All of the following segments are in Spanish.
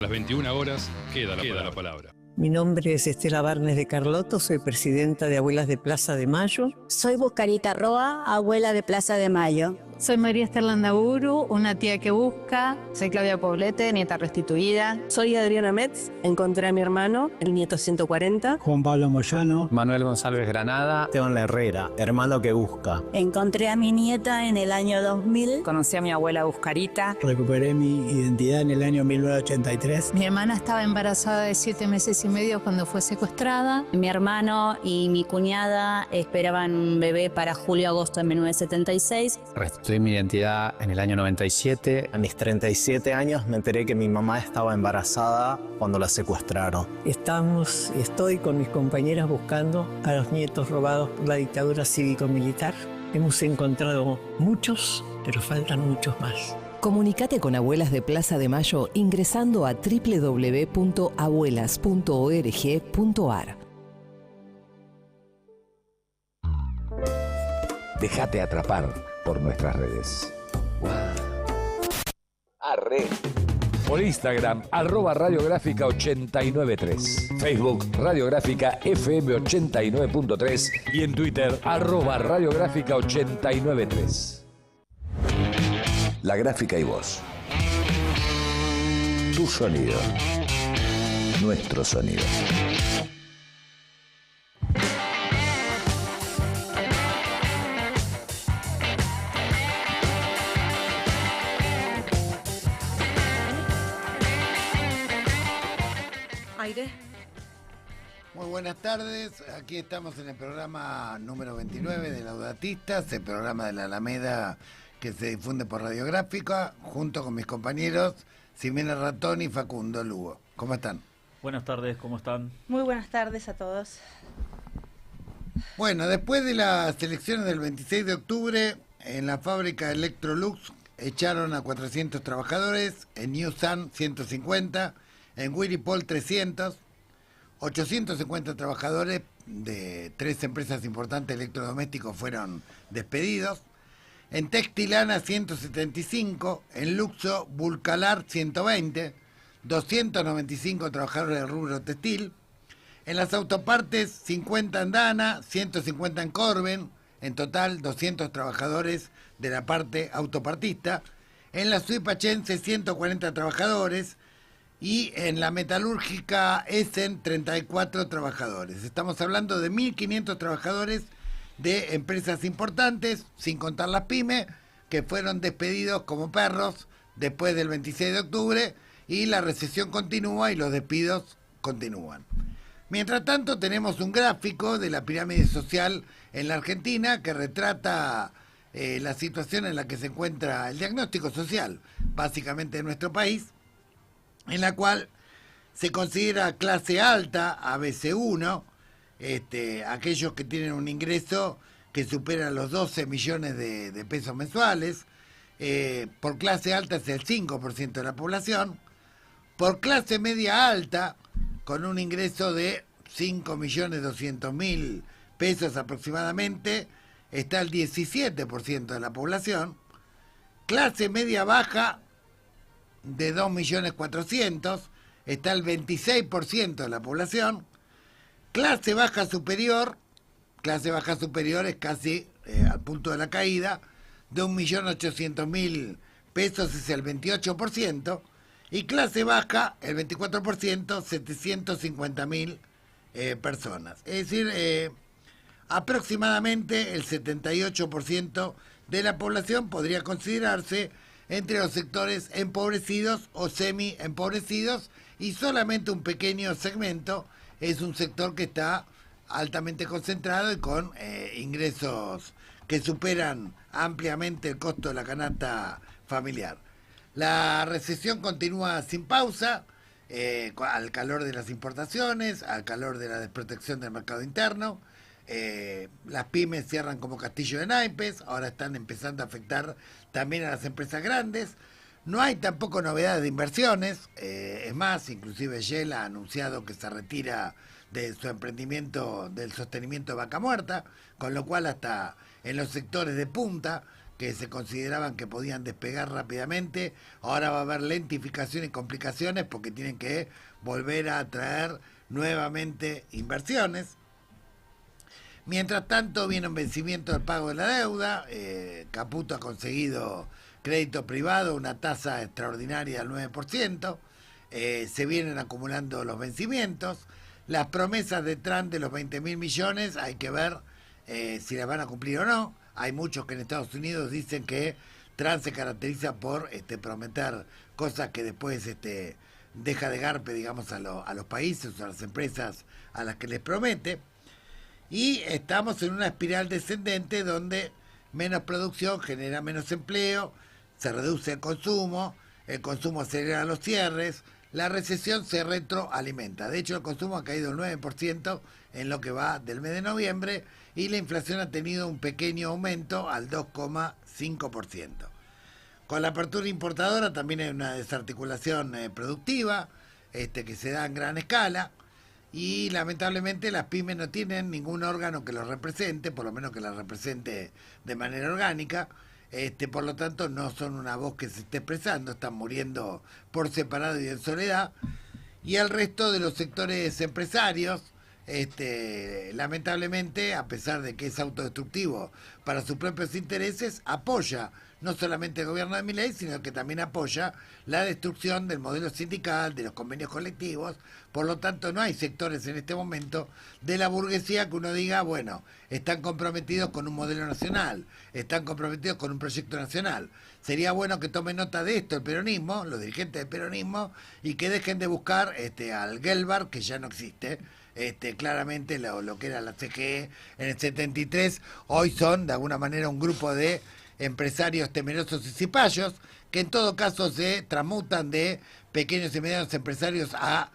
A las 21 horas queda la palabra. Mi nombre es Estela Barnes de Carlotto, soy presidenta de Abuelas de Plaza de Mayo. Soy Buscarita Roa, abuela de Plaza de Mayo. Soy María Esther Landaburu, una tía que busca. Soy Claudia Poblete, nieta restituida. Soy Adriana Metz, encontré a mi hermano, el nieto 140. Juan Pablo Moyano. Manuel González Granada. Esteban Herrera, hermano que busca. Encontré a mi nieta en el año 2000. Conocí a mi abuela Buscarita. Recuperé mi identidad en el año 1983. Mi hermana estaba embarazada de 7 meses y medio cuando fue secuestrada. Mi hermano y mi cuñada esperaban un bebé para julio-agosto de 1976. Restituí mi identidad en el año 97. A mis 37 años me enteré que mi mamá estaba embarazada cuando la secuestraron. Estoy con mis compañeras buscando a los nietos robados por la dictadura cívico-militar. Hemos encontrado muchos, pero faltan muchos más. Comunicate con Abuelas de Plaza de Mayo ingresando a www.abuelas.org.ar. Déjate atrapar por nuestras redes. Arre. Por Instagram, @radiográfica 893. Facebook, Radiográfica FM 89.3. Y en Twitter, @radiográfica 893. La gráfica y voz. Tu sonido. Nuestro sonido. Aire. Muy buenas tardes, aquí estamos en el programa número 29 de Laudatistas, el programa de la Alameda que se difunde por Radiográfica, junto con mis compañeros Ximena Ratón y Facundo Lugo. ¿Cómo están? Buenas tardes, ¿cómo están? Muy buenas tardes a todos. Bueno, después de las elecciones del 26 de octubre, en la fábrica Electrolux echaron a 400 trabajadores, en New Sun 150, en Whirlpool 300, 850 trabajadores de 3 empresas importantes electrodomésticos fueron despedidos. En Textilana 175, en Luxo Vulcalar 120, 295 trabajadores del rubro textil. En las autopartes 50 en Dana, 150 en Corben, en total 200 trabajadores de la parte autopartista. En la Suipachense 140 trabajadores y en la metalúrgica Essen 34 trabajadores. Estamos hablando de 1.500 trabajadores de empresas importantes, sin contar las pymes, que fueron despedidos como perros después del 26 de octubre y la recesión continúa y los despidos continúan. Mientras tanto, tenemos un gráfico de la pirámide social en la Argentina que retrata la situación en la que se encuentra el diagnóstico social, básicamente de nuestro país, en la cual se considera clase alta, ABC1, aquellos que tienen un ingreso que supera los 12 millones de pesos mensuales. Por clase alta es el 5% de la población. Por clase media alta, con un ingreso de 5.200.000 pesos aproximadamente, está el 17% de la población. Clase media baja, de 2.400.000, está el 26% de la población. Clase baja superior es casi al punto de la caída, de 1.800.000 pesos es el 28%, y clase baja, el 24%, 750.000 personas. Es decir, aproximadamente el 78% de la población podría considerarse entre los sectores empobrecidos o semi-empobrecidos, y solamente un pequeño segmento es un sector que está altamente concentrado y con ingresos que superan ampliamente el costo de la canasta familiar. La recesión continúa sin pausa, al calor de las importaciones, al calor de la desprotección del mercado interno. Las pymes cierran como castillo de naipes, ahora están empezando a afectar también a las empresas grandes. No hay tampoco novedades de inversiones, es más, inclusive Shell ha anunciado que se retira de su emprendimiento del sostenimiento de vaca muerta, con lo cual hasta en los sectores de punta que se consideraban que podían despegar rápidamente. Ahora va a haber lentificación y complicaciones porque tienen que volver a atraer nuevamente inversiones. Mientras tanto, viene un vencimiento del pago de la deuda. Caputo ha conseguido crédito privado, una tasa extraordinaria del 9%. Se vienen acumulando los vencimientos. Las promesas de Trump de los 20.000 millones, hay que ver si las van a cumplir o no. Hay muchos que en Estados Unidos dicen que Trump se caracteriza por prometer cosas que después deja de garpe, digamos, a los países o a las empresas a las que les promete. Y estamos en una espiral descendente donde menos producción genera menos empleo, se reduce el consumo acelera los cierres, la recesión se retroalimenta. De hecho, el consumo ha caído el 9% en lo que va del mes de noviembre y la inflación ha tenido un pequeño aumento al 2,5%. Con la apertura importadora también hay una desarticulación productiva que se da en gran escala. Y lamentablemente las pymes no tienen ningún órgano que los represente, por lo menos que las represente de manera orgánica. Por lo tanto no son una voz que se esté expresando, están muriendo por separado y en soledad. Y el resto de los sectores empresarios, lamentablemente, a pesar de que es autodestructivo para sus propios intereses, apoya no solamente el gobierno de Milei, sino que también apoya la destrucción del modelo sindical, de los convenios colectivos. Por lo tanto, no hay sectores en este momento de la burguesía que uno diga, bueno, están comprometidos con un modelo nacional, están comprometidos con un proyecto nacional. Sería bueno que tome nota de esto el peronismo, los dirigentes del peronismo, y que dejen de buscar al Gelbar, que ya no existe. Claramente lo que era la CGE en el 73, hoy son de alguna manera un grupo de empresarios temerosos y cipayos, que en todo caso se transmutan de pequeños y medianos empresarios a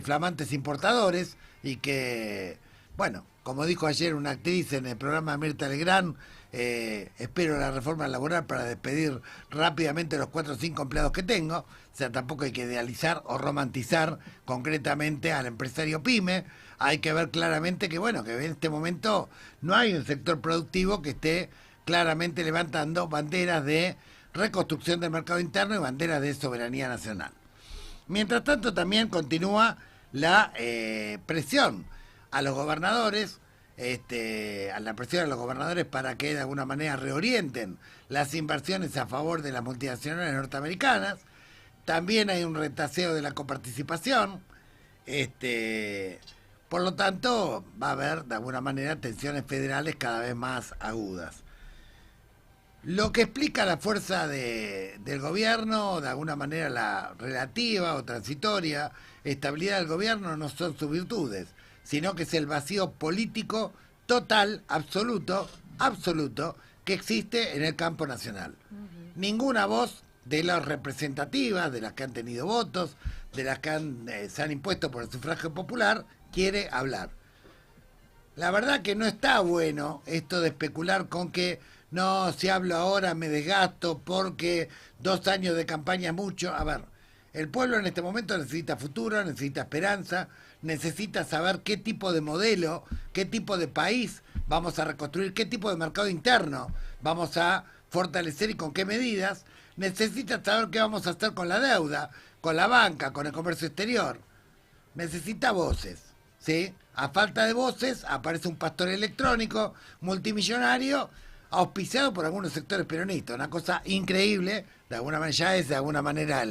flamantes importadores, y que, bueno, como dijo ayer una actriz en el programa de Mirta Legrand, espero la reforma laboral para despedir rápidamente los 4 o 5 empleados que tengo. O sea, tampoco hay que idealizar o romantizar concretamente al empresario pyme. Hay que ver claramente que, bueno, que en este momento no hay un sector productivo que esté claramente levantando banderas de reconstrucción del mercado interno y banderas de soberanía nacional. Mientras tanto, también continúa la presión a los gobernadores, para que de alguna manera reorienten las inversiones a favor de las multinacionales norteamericanas. También hay un retaseo de la coparticipación. Por lo tanto, va a haber de alguna manera tensiones federales cada vez más agudas. Lo que explica la fuerza del gobierno, de alguna manera la relativa o transitoria estabilidad del gobierno, no son sus virtudes, sino que es el vacío político total, absoluto, que existe en el campo nacional. Ninguna voz de las representativas, de las que han tenido votos, de las que se han impuesto por el sufragio popular, quiere hablar. La verdad que no está bueno esto de especular con que no, si hablo ahora me desgasto porque 2 años de campaña es mucho. A ver, el pueblo en este momento necesita futuro, necesita esperanza, necesita saber qué tipo de modelo, qué tipo de país vamos a reconstruir, qué tipo de mercado interno vamos a fortalecer y con qué medidas. Necesita saber qué vamos a hacer con la deuda, con la banca, con el comercio exterior. Necesita voces, ¿sí? A falta de voces aparece un pastor electrónico multimillonario auspiciado por algunos sectores peronistas, una cosa increíble. De alguna manera ya es de alguna manera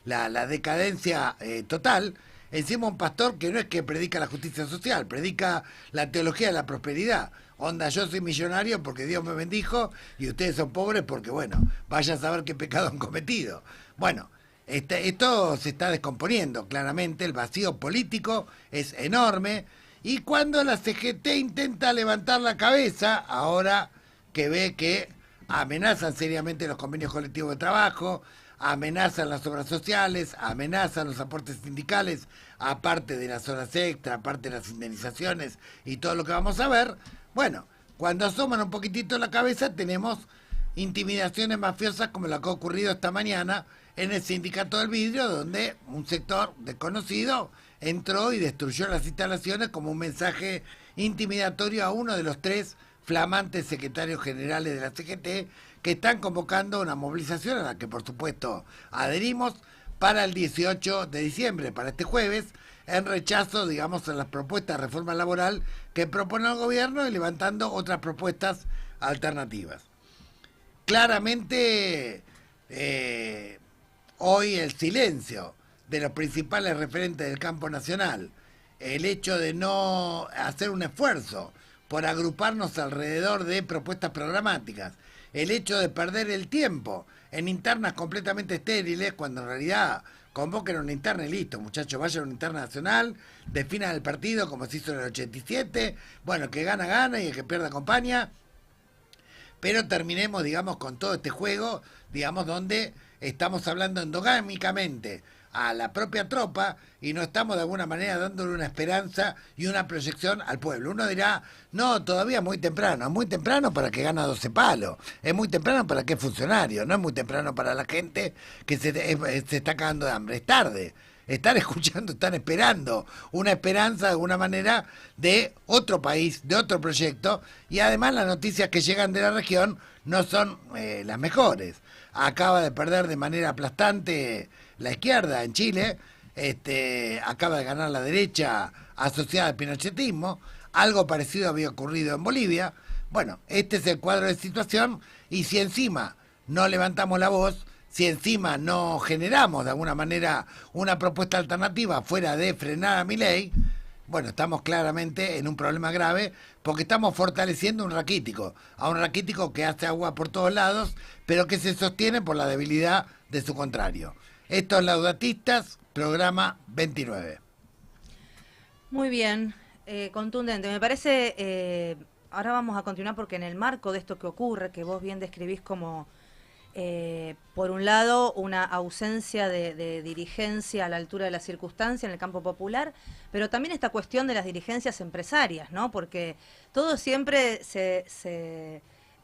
la decadencia total. Encima un pastor que no es que predica la justicia social, predica la teología de la prosperidad. Onda, yo soy millonario porque Dios me bendijo y ustedes son pobres porque, bueno, vaya a saber qué pecado han cometido. Bueno, esto se está descomponiendo claramente, el vacío político es enorme, y cuando la CGT intenta levantar la cabeza, ahora que ve que amenazan seriamente los convenios colectivos de trabajo, amenazan las obras sociales, amenazan los aportes sindicales, aparte de las horas extra, aparte de las indemnizaciones y todo lo que vamos a ver. Bueno, cuando asoman un poquitito la cabeza tenemos intimidaciones mafiosas como la que ha ocurrido esta mañana en el Sindicato del Vidrio, donde un sector desconocido entró y destruyó las instalaciones como un mensaje intimidatorio a uno de los 3 flamantes secretarios generales de la CGT, que están convocando una movilización a la que por supuesto adherimos para el 18 de diciembre, para este jueves, en rechazo, digamos, a las propuestas de reforma laboral que propone el gobierno y levantando otras propuestas alternativas. Claramente, hoy el silencio de los principales referentes del campo nacional, el hecho de no hacer un esfuerzo por agruparnos alrededor de propuestas programáticas, el hecho de perder el tiempo en internas completamente estériles, cuando en realidad convoquen una interna y listo, muchachos, vayan a una interna nacional, definan el partido como se hizo en el 87, bueno, que gana, gana y el que pierda acompaña, pero terminemos, digamos, con todo este juego, digamos, donde estamos hablando endogámicamente a la propia tropa y no estamos de alguna manera dándole una esperanza y una proyección al pueblo. Uno dirá, no, todavía es muy temprano para que gana 12 palos, es muy temprano para que es funcionario, no es muy temprano para la gente que se está cagando de hambre, es tarde. Están escuchando, están esperando una esperanza de alguna manera de otro país, de otro proyecto, y además las noticias que llegan de la región no son las mejores. Acaba de perder de manera aplastante la izquierda en Chile, acaba de ganar la derecha asociada al pinochetismo, algo parecido había ocurrido en Bolivia. Bueno, este es el cuadro de situación, y si encima no levantamos la voz, si encima no generamos de alguna manera una propuesta alternativa fuera de frenar a Milei, bueno, estamos claramente en un problema grave porque estamos fortaleciendo a un raquítico que hace agua por todos lados, pero que se sostiene por la debilidad de su contrario. Esto es Laudatistas, programa 29. Muy bien, contundente. Me parece, ahora vamos a continuar porque en el marco de esto que ocurre, que vos bien describís como, por un lado, una ausencia de dirigencia a la altura de la circunstancia en el campo popular, pero también esta cuestión de las dirigencias empresarias, ¿no? Porque todos siempre se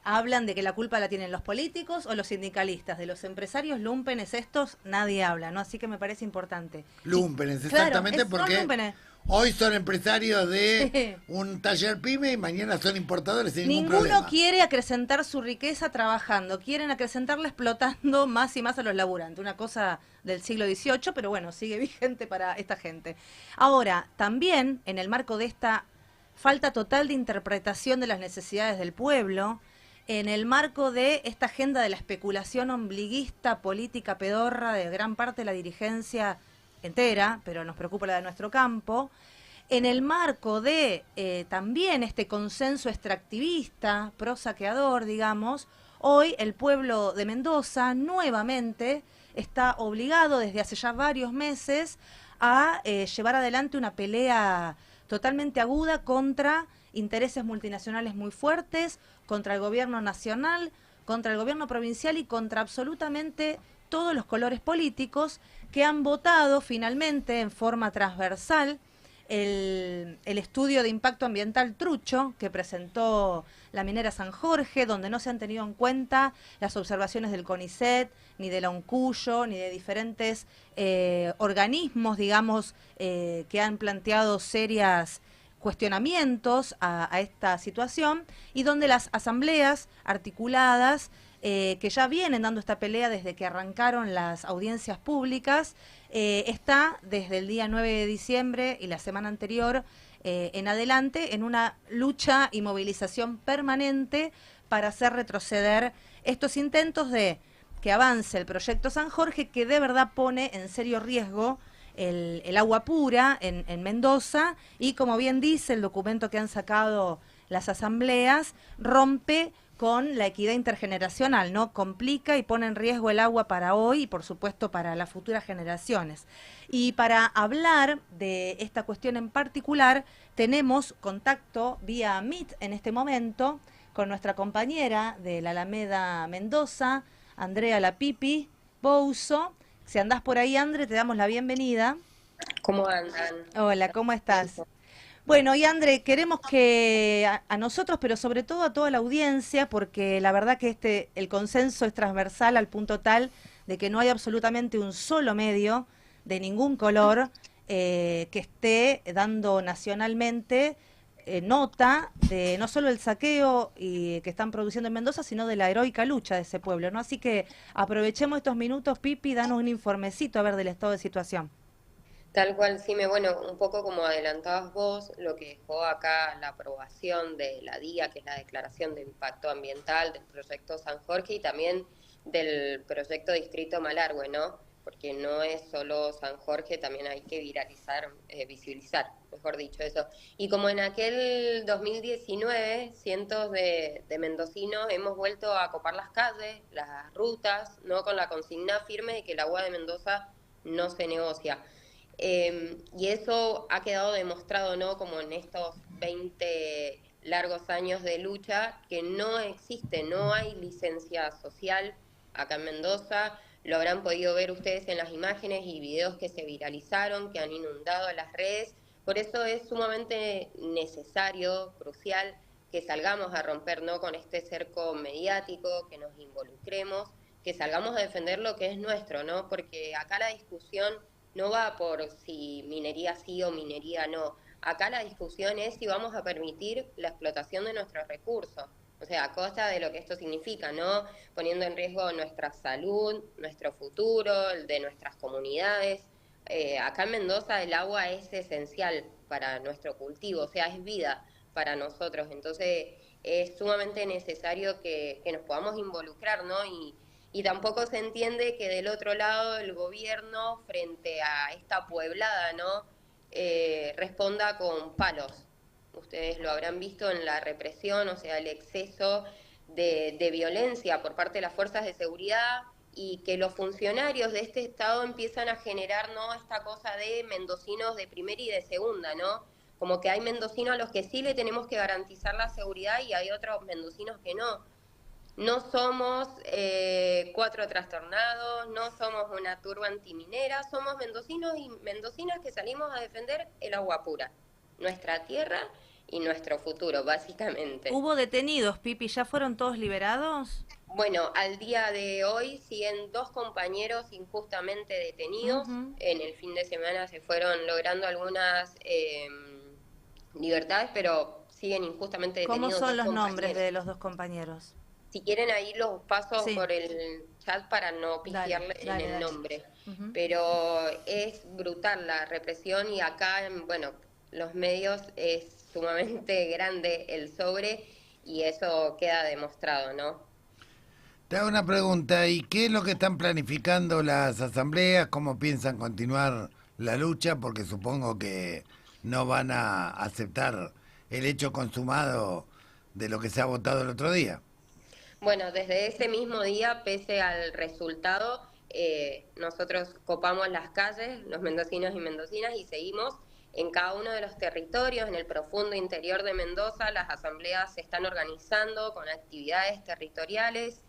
hablan de que la culpa la tienen los políticos o los sindicalistas. De los empresarios lumpenes estos nadie habla, ¿no? Así que me parece importante. Lumpenes, exactamente, claro, porque lumpenes. Hoy son empresarios de un taller pyme y mañana son importadores sin ningún problema. Ninguno quiere acrecentar su riqueza trabajando, quieren acrecentarla explotando más y más a los laburantes. Una cosa del siglo XVIII, pero bueno, sigue vigente para esta gente. Ahora, también en el marco de esta falta total de interpretación de las necesidades del pueblo, en el marco de esta agenda de la especulación ombliguista, política pedorra de gran parte de la dirigencia entera, pero nos preocupa la de nuestro campo, en el marco de también este consenso extractivista, prosaqueador, digamos, hoy el pueblo de Mendoza nuevamente está obligado desde hace ya varios meses a llevar adelante una pelea totalmente aguda contra intereses multinacionales muy fuertes, contra el gobierno nacional, contra el gobierno provincial y contra absolutamente todos los colores políticos que han votado finalmente en forma transversal el estudio de impacto ambiental trucho que presentó la minera San Jorge, donde no se han tenido en cuenta las observaciones del CONICET, ni de la UNCUYO, ni de diferentes organismos, digamos, que han planteado serias cuestionamientos a esta situación, y donde las asambleas articuladas que ya vienen dando esta pelea desde que arrancaron las audiencias públicas, está desde el día 9 de diciembre y la semana anterior en adelante en una lucha y movilización permanente para hacer retroceder estos intentos de que avance el proyecto San Jorge, que de verdad pone en serio riesgo el agua pura en Mendoza, y como bien dice el documento que han sacado las asambleas, rompe con la equidad intergeneracional, ¿no? Complica y pone en riesgo el agua para hoy y por supuesto para las futuras generaciones. Y para hablar de esta cuestión en particular, tenemos contacto vía Meet en este momento con nuestra compañera de la Alameda Mendoza, Andrea La Pipi Bouso. Si andás por ahí, André, te damos la bienvenida. ¿Cómo andan? Hola, ¿cómo estás? Bueno, y André, queremos que a nosotros, pero sobre todo a toda la audiencia, porque la verdad que el consenso es transversal al punto tal de que no hay absolutamente un solo medio de ningún color que esté dando nacionalmente nota de no solo el saqueo que están produciendo en Mendoza, sino de la heroica lucha de ese pueblo, ¿no? Así que aprovechemos estos minutos, Pipi, danos un informecito a ver del estado de situación. Tal cual, Sime, bueno, un poco como adelantabas vos, lo que dejó acá la aprobación de la DIA, que es la Declaración de Impacto Ambiental del proyecto San Jorge y también del proyecto Distrito Malargüe, ¿no? Porque no es solo San Jorge, también hay que visibilizar, mejor dicho eso. Y como en aquel 2019, cientos de mendocinos hemos vuelto a copar las calles, las rutas, ¿no? Con la consigna firme de que el agua de Mendoza no se negocia. Y eso ha quedado demostrado, ¿no? Como en estos 20 largos años de lucha, que no existe, no hay licencia social acá en Mendoza. Lo habrán podido ver ustedes en las imágenes y videos que se viralizaron, que han inundado las redes. Por eso es sumamente necesario, crucial, que salgamos a romper, ¿no? Con este cerco mediático, que nos involucremos, que salgamos a defender lo que es nuestro, ¿no? Porque acá la discusión no va por si minería sí o minería no. Acá la discusión es si vamos a permitir la explotación de nuestros recursos. O sea, a costa de lo que esto significa, ¿no? Poniendo en riesgo nuestra salud, nuestro futuro, el de nuestras comunidades. Acá en Mendoza el agua es esencial para nuestro cultivo, o sea, es vida para nosotros. Entonces es sumamente necesario que nos podamos involucrar, ¿no? Y tampoco se entiende que del otro lado el gobierno, frente a esta pueblada, ¿no? Responda con palos. Ustedes lo habrán visto en la represión, o sea, el exceso de violencia por parte de las fuerzas de seguridad, y que los funcionarios de este estado empiezan a generar, ¿no? Esta cosa de mendocinos de primera y de segunda, ¿no? Como que hay mendocinos a los que sí le tenemos que garantizar la seguridad y hay otros mendocinos que no. No somos 4 trastornados, no somos una turba antiminera, somos mendocinos y mendocinas que salimos a defender el agua pura, nuestra tierra y nuestro futuro, básicamente. ¿Hubo detenidos, Pipi? ¿Ya fueron todos liberados? Bueno, al día de hoy siguen 2 compañeros injustamente detenidos. En el fin de semana se fueron logrando algunas libertades, pero siguen injustamente detenidos. ¿Cómo son los nombres de los 2 compañeros? Si quieren ahí los paso por el chat para no pifiarle en el nombre. Pero es brutal la represión y acá, bueno, los medios es sumamente grande el sobre y eso queda demostrado, ¿no? Te hago una pregunta, ¿y qué es lo que están planificando las asambleas? ¿Cómo piensan continuar la lucha? Porque supongo que no van a aceptar el hecho consumado de lo que se ha votado el otro día. Bueno, desde ese mismo día, pese al resultado, nosotros copamos las calles, los mendocinos y mendocinas, y seguimos en cada uno de los territorios, en el profundo interior de Mendoza. Las asambleas se están organizando con actividades territoriales.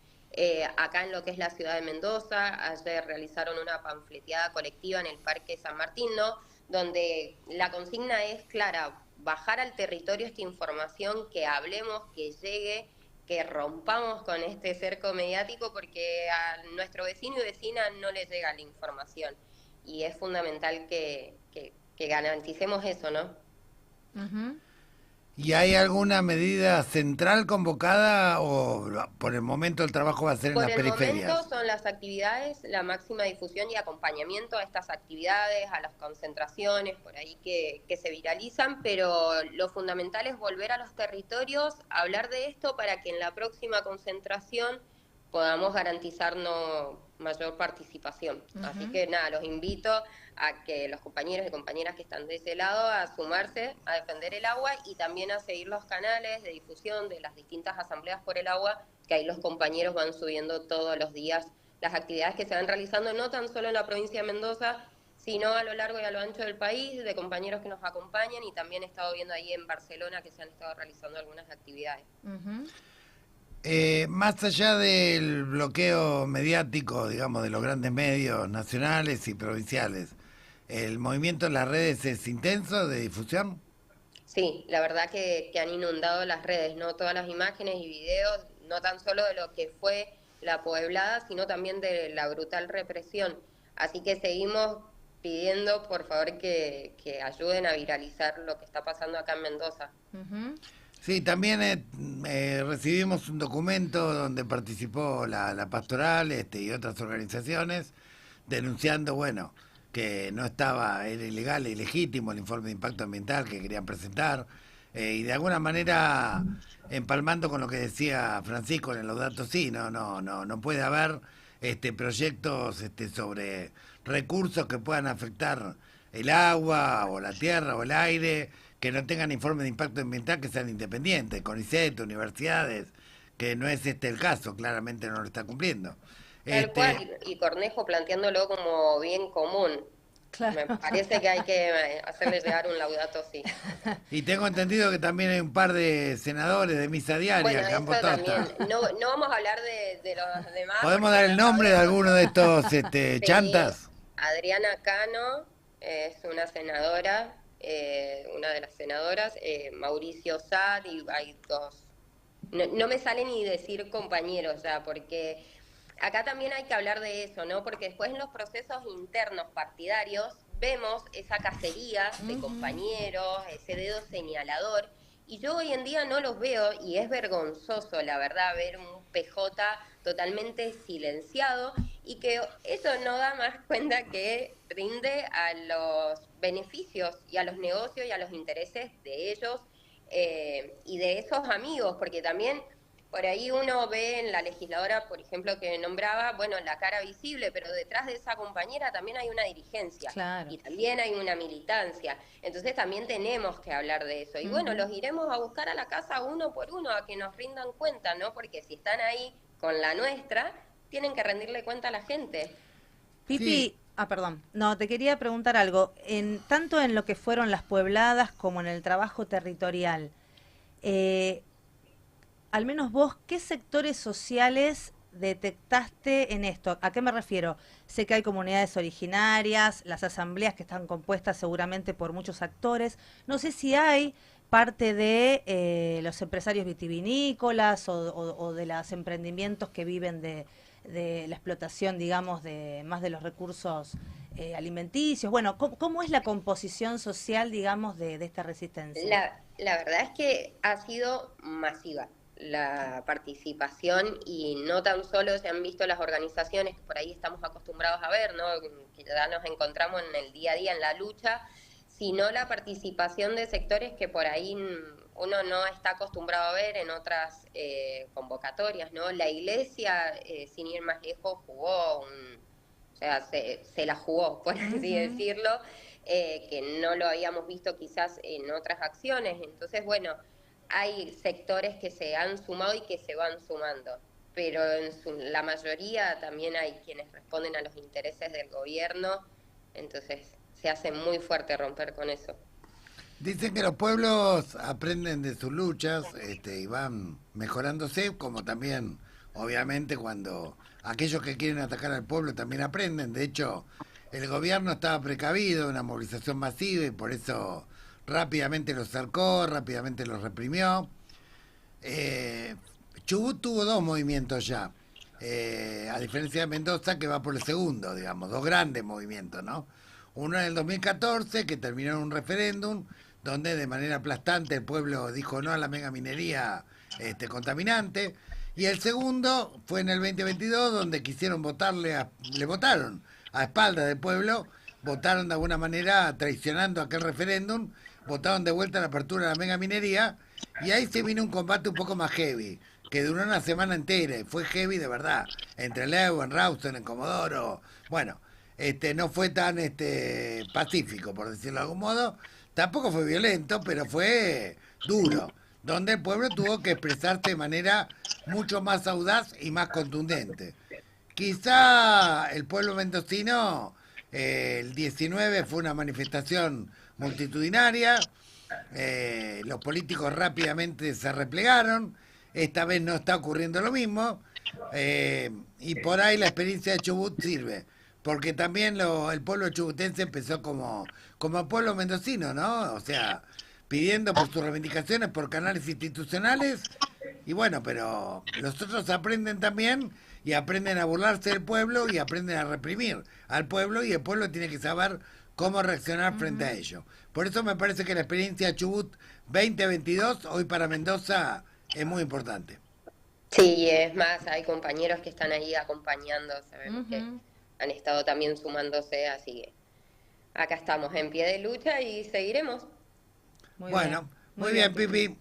Acá en lo que es la ciudad de Mendoza, ayer realizaron una panfleteada colectiva en el Parque San Martín, ¿no? Donde la consigna es clara: bajar al territorio esta información, que hablemos, que llegue, que rompamos con este cerco mediático, porque a nuestro vecino y vecina no le llega la información. Y es fundamental que garanticemos eso, ¿no? ¿Y hay alguna medida central convocada o por el momento el trabajo va a ser en las periferias? Por el momento son las actividades, la máxima difusión y acompañamiento a estas actividades, a las concentraciones por ahí que se viralizan, pero lo fundamental es volver a los territorios, hablar de esto para que en la próxima concentración podamos garantizarnos mayor participación. Así que nada, los invito a que los compañeros y compañeras que están de ese lado a sumarse a defender el agua y también a seguir los canales de difusión de las distintas asambleas por el agua, que ahí los compañeros van subiendo todos los días las actividades que se van realizando, no tan solo en la provincia de Mendoza, sino a lo largo y a lo ancho del país, de compañeros que nos acompañan, y también he estado viendo ahí en Barcelona que se han estado realizando algunas actividades. Más allá del bloqueo mediático, digamos, de los grandes medios nacionales y provinciales, ¿el movimiento en las redes es intenso de difusión? Sí, la verdad que han inundado las redes, ¿no? Todas las imágenes y videos, no tan solo de lo que fue la pueblada, sino también de la brutal represión. Así que seguimos pidiendo por favor que ayuden a viralizar lo que está pasando acá en Mendoza. Sí, también recibimos un documento donde participó la pastoral y otras organizaciones denunciando, bueno, que no era ilegal e ilegítimo el informe de impacto ambiental que querían presentar, y de alguna manera empalmando con lo que decía Francisco en el Laudato Si, no puede haber proyectos sobre recursos que puedan afectar el agua o la tierra o el aire, que no tengan informe de impacto ambiental que sean independientes, CONICET, universidades, que no es el caso, claramente no lo está cumpliendo. Tal cual, y Cornejo planteándolo como bien común. Claro. Me parece que hay que hacerle llegar un Laudato Si. Y tengo entendido que también hay un par de senadores de Misa Diaria que han votado. No vamos a hablar de los demás. ¿Podemos dar el nombre de alguno de estos chantas? Adriana Cano es una senadora, una de las senadoras, Mauricio Sad, y hay dos. No me sale ni decir compañeros ya, porque acá también hay que hablar de eso, ¿no? Porque después en los procesos internos partidarios vemos esa cacería de compañeros, ese dedo señalador, y yo hoy en día no los veo, y es vergonzoso, la verdad, ver un PJ totalmente silenciado, y que eso no da más cuenta que rinde a los beneficios y a los negocios y a los intereses de ellos y de esos amigos, porque también por ahí uno ve en la legisladora, por ejemplo, que nombraba, bueno, la cara visible, pero detrás de esa compañera también hay una dirigencia. Claro. Y también hay una militancia. Entonces también tenemos que hablar de eso. Y bueno, los iremos a buscar a la casa uno por uno, a que nos rindan cuenta, ¿no? Porque si están ahí con la nuestra, tienen que rendirle cuenta a la gente. Pipi, sí. Perdón. No, te quería preguntar algo. Tanto en lo que fueron las puebladas como en el trabajo territorial, al menos vos, ¿qué sectores sociales detectaste en esto? ¿A qué me refiero? Sé que hay comunidades originarias, las asambleas que están compuestas seguramente por muchos actores. No sé si hay parte de los empresarios vitivinícolas o de los emprendimientos que viven de la explotación, digamos, más de los recursos alimenticios. Bueno, ¿cómo es la composición social, digamos, de esta resistencia? La verdad es que ha sido masiva la participación, y no tan solo se han visto las organizaciones que por ahí estamos acostumbrados a ver, ¿no? Que ya nos encontramos en el día a día en la lucha, sino la participación de sectores que por ahí uno no está acostumbrado a ver en otras convocatorias, ¿no? La iglesia, sin ir más lejos, jugó o sea, se la jugó, por así decirlo, que no lo habíamos visto quizás en otras acciones. Entonces, bueno, hay sectores que se han sumado y que se van sumando, pero en la mayoría también hay quienes responden a los intereses del gobierno, entonces se hace muy fuerte romper con eso. Dicen que los pueblos aprenden de sus luchas y van mejorándose, como también, obviamente, cuando aquellos que quieren atacar al pueblo también aprenden. De hecho, el gobierno estaba precavido, una movilización masiva, y por eso rápidamente los cercó, rápidamente los reprimió. Chubut tuvo dos movimientos ya, a diferencia de Mendoza, que va por el segundo, digamos, dos grandes movimientos, ¿no? Uno en el 2014, que terminó en un referéndum, donde de manera aplastante el pueblo dijo no a la megaminería contaminante, y el segundo fue en el 2022, donde quisieron le votaron a espaldas del pueblo, votaron de alguna manera traicionando aquel referéndum, votaron de vuelta la apertura de la megaminería, y ahí se vino un combate un poco más heavy, que duró una semana entera, y fue heavy de verdad, entre Leu, en Rawson, en Comodoro. Bueno, no fue tan pacífico, por decirlo de algún modo, tampoco fue violento, pero fue duro, donde el pueblo tuvo que expresarse de manera mucho más audaz y más contundente. Quizá el pueblo mendocino, el 19 fue una manifestación multitudinaria, los políticos rápidamente se replegaron, esta vez no está ocurriendo lo mismo, y por ahí la experiencia de Chubut sirve, porque también el pueblo chubutense empezó como el pueblo mendocino, ¿no? O sea, pidiendo por sus reivindicaciones por canales institucionales, Y bueno, pero los otros aprenden también y aprenden a burlarse del pueblo y aprenden a reprimir al pueblo y el pueblo tiene que saber cómo reaccionar frente a ello. Por eso me parece que la experiencia Chubut 2022 hoy para Mendoza es muy importante. Sí, es más, hay compañeros que están ahí acompañando, sabemos que han estado también sumándose, así que acá estamos en pie de lucha y seguiremos. Muy bien, Pipi.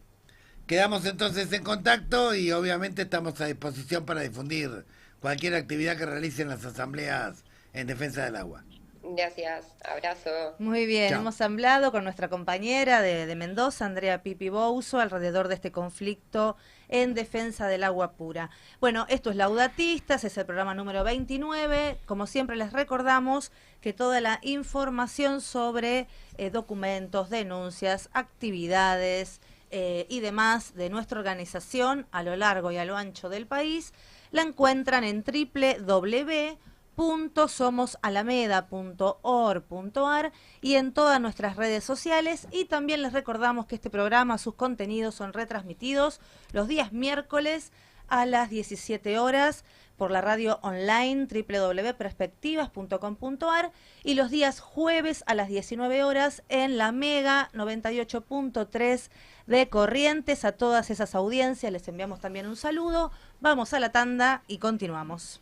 Quedamos entonces en contacto y obviamente estamos a disposición para difundir cualquier actividad que realicen las asambleas en defensa del agua. Gracias, abrazo. Muy bien, Chao. hemos hablado con nuestra compañera de Mendoza, Andrea Pipi Bouzo, alrededor de este conflicto en defensa del agua pura. Bueno, esto es Laudatistas, es el programa número 29. Como siempre les recordamos que toda la información sobre documentos, denuncias, actividades y demás de nuestra organización a lo largo y a lo ancho del país la encuentran en www.somosalameda.org.ar y en todas nuestras redes sociales. Y también les recordamos que este programa, sus contenidos son retransmitidos los días miércoles a las 17 horas por la radio online www.perspectivas.com.ar y los días jueves a las 19 horas en la Mega 98.3 de Corrientes. A todas esas audiencias les enviamos también un saludo. Vamos a la tanda y continuamos.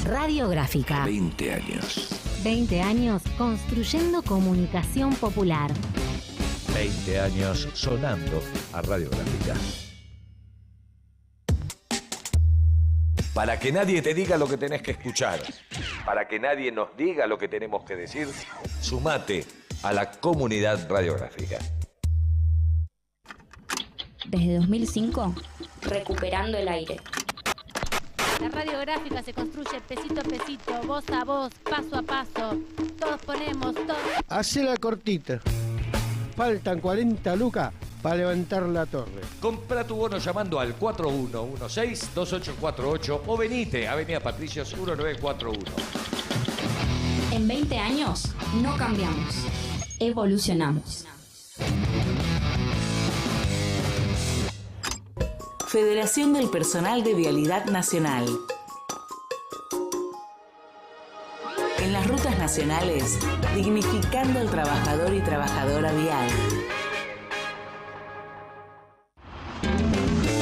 Radiográfica. 20 años. 20 años construyendo comunicación popular. 20 años sonando a Radiográfica. Para que nadie te diga lo que tenés que escuchar, para que nadie nos diga lo que tenemos que decir, sumate a la comunidad radiográfica. Desde 2005, recuperando el aire. La radiográfica se construye pesito a pesito, voz a voz, paso a paso. Todos ponemos, todos. Hacela cortita. Faltan 40 lucas para levantar la torre. Compra tu bono llamando al 4116-2848 o venite a Avenida Patricios 1941. En 20 años, no cambiamos, evolucionamos. Federación del Personal de Vialidad Nacional. En las rutas nacionales, dignificando al trabajador y trabajadora vial.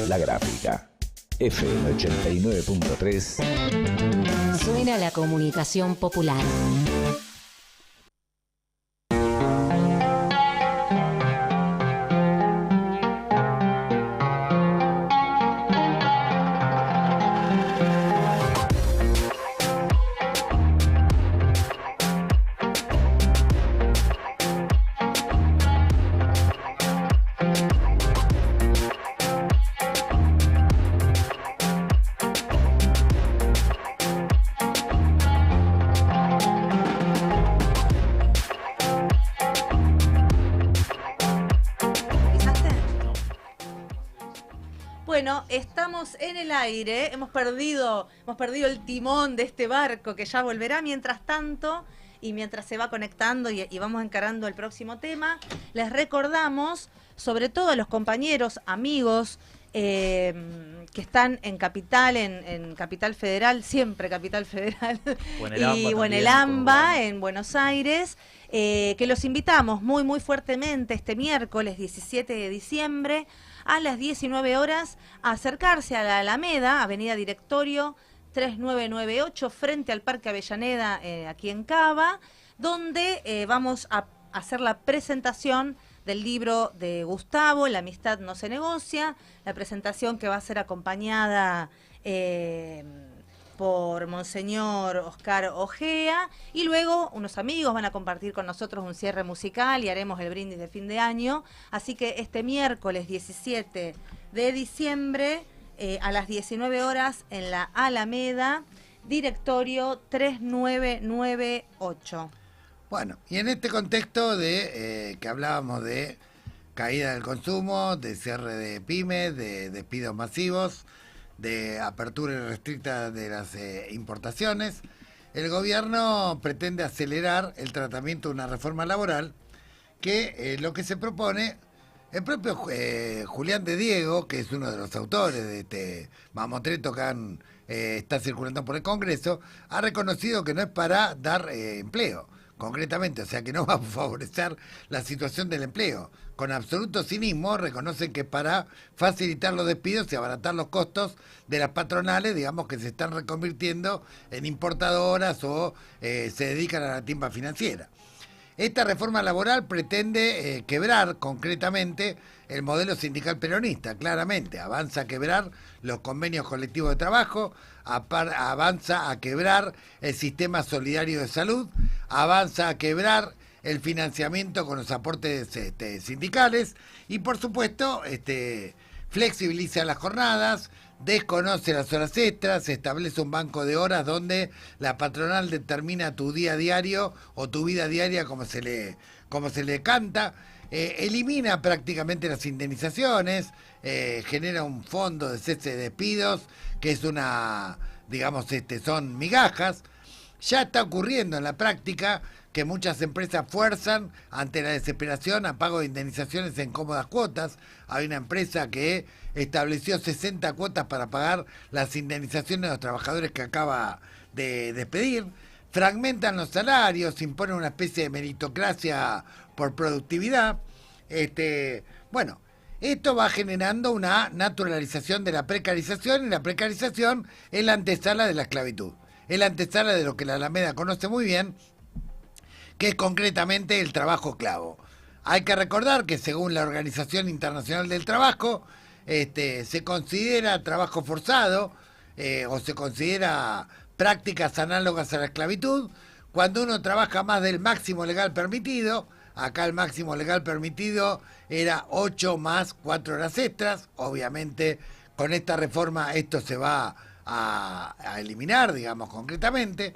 La Gráfica. FM 89.3. Suena la comunicación popular. Bueno, estamos en el aire, hemos perdido el timón de este barco que ya volverá. Mientras tanto, y mientras se va conectando y vamos encarando el próximo tema, les recordamos, sobre todo a los compañeros, amigos, que están en Capital, en Capital Federal, siempre Capital Federal, o en el AMBA, en Buenos Aires, que los invitamos muy, muy fuertemente este miércoles 17 de diciembre a las 19 horas a acercarse a la Alameda, Avenida Directorio 3998, frente al Parque Avellaneda, aquí en Cava, donde vamos a hacer la presentación del libro de Gustavo, La amistad no se negocia, la presentación que va a ser acompañada por Monseñor Oscar Ojea, y luego unos amigos van a compartir con nosotros un cierre musical y haremos el brindis de fin de año. Así que este miércoles 17 de diciembre a las 19 horas en la Alameda, Directorio 3998. Bueno, y en este contexto de que hablábamos de caída del consumo, de cierre de pymes, de despidos masivos, de apertura irrestricta de las importaciones, el gobierno pretende acelerar el tratamiento de una reforma laboral que lo que se propone, el propio Julián de Diego, que es uno de los autores de este mamotreto que está circulando por el Congreso, ha reconocido que no es para dar empleo, concretamente, o sea que no va a favorecer la situación del empleo. Con absoluto cinismo reconocen que es para facilitar los despidos y abaratar los costos de las patronales, digamos, que se están reconvirtiendo en importadoras o se dedican a la timba financiera. Esta reforma laboral pretende quebrar concretamente el modelo sindical peronista, claramente. Avanza a quebrar los convenios colectivos de trabajo, avanza a quebrar el sistema solidario de salud, avanza a quebrar el financiamiento con los aportes sindicales y, por supuesto, flexibiliza las jornadas, desconoce las horas extras, establece un banco de horas donde la patronal determina tu día diario o tu vida diaria como se le canta, elimina prácticamente las indemnizaciones, genera un fondo de cese de despidos que es son migajas. Ya está ocurriendo en la práctica que muchas empresas fuerzan ante la desesperación a pago de indemnizaciones en cómodas cuotas. Hay una empresa que estableció 60 cuotas para pagar las indemnizaciones de los trabajadores que acaba de despedir. Fragmentan los salarios, imponen una especie de meritocracia por productividad. Bueno, esto va generando una naturalización de la precarización, y la precarización es la antesala de la esclavitud. Es la antesala de lo que la Alameda conoce muy bien, que es concretamente el trabajo esclavo. Hay que recordar que según la Organización Internacional del Trabajo, se considera trabajo forzado o se considera prácticas análogas a la esclavitud cuando uno trabaja más del máximo legal permitido. Acá el máximo legal permitido era 8 más 4 horas extras. Obviamente con esta reforma esto se va a eliminar, digamos, concretamente.